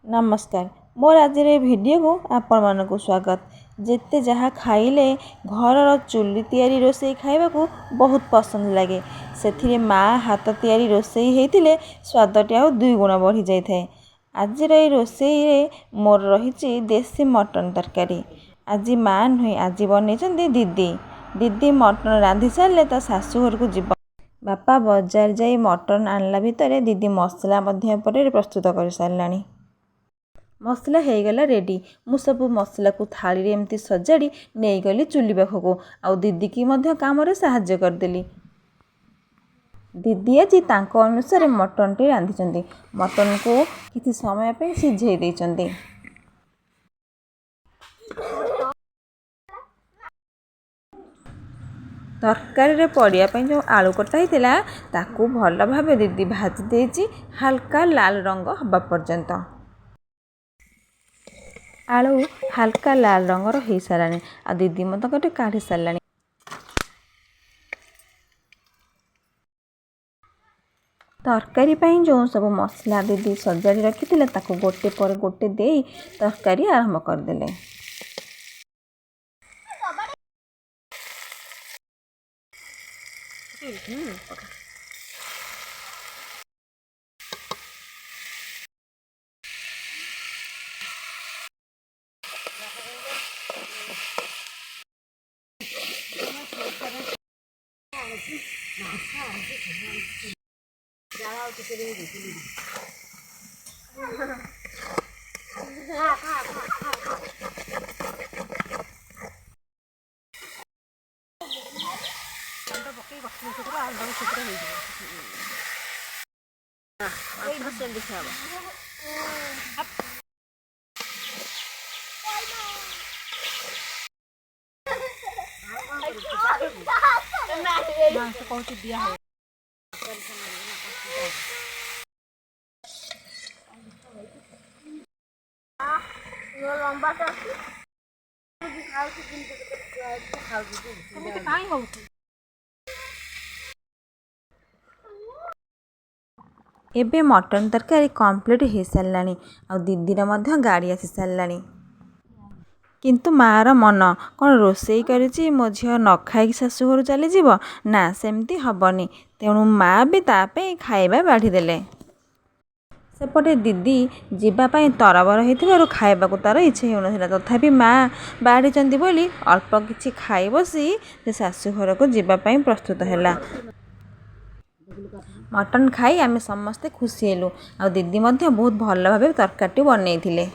नमस्कार मोर आज भिडियो को आपण मानक स्वागत। जिते जहाँ खाइले घर चुली तैयारी रोसई खाइबा को बहुत पसंद लगे। से माँ हाथ तैयारी रोसई होते स्वादटी आ 2 गुण बढ़ी जाए। आज रोसई रे मोर रही देसी मटन तरकारी। आज माँ नुहे आज बन दीदी। दीदी मटन रांधि सारे तो शाशु घर को जीव। बापा बजार जाई मटन आणला भितर दीदी मसला प्रस्तुत कर साराणी। मसला हो गला रेडी। मु सब मसला को थाली एमती सजाड़ी नहीं गली चुली पाखक आ दीदी की काम साहाय्य करदेली। दीदी आज तांको अनुसार मटन टी रांधि मटन को किसी समय पे सिझे देइचंदी। तरकारी रे पड़िया जो आलू कटा होता ताकू भल भाव दीदी भाजी देची हल्का लाल रंग हवा पर्यंत। आलू हल्का लाल रंगर हो सारानी आ दीदी मत गोटे काढ़ी सारानी। तरकारी जो सब मसला दीदी सजाड़ी रखी ताकू गोटे पर गोटे दे तरकारी आरंभ करदेले। एबे मटन तरकारी कंप्लीट हो सारानी आ दीदीर गाड़ी आसी सारानी। किंतु मार मन कौन रोसई करिछि मो झियो न खाई शाशु घर चली जीव ना सेमती हबनी। तेणु माँ भी तापे खाइबा बाढ़ीदेले। सेपटे दीदी जीवाई तरबर हो खाइबा तार इच्छा होना तथापि माँ बाढ़ी बोली अल्प किछि खाई बसी से शाशु घर को जीवाई प्रस्तुत है। मटन खाई आमे समस्ते खुशी हेलु आ दीदी बहुत भल भाव तरकारी बनई थिले।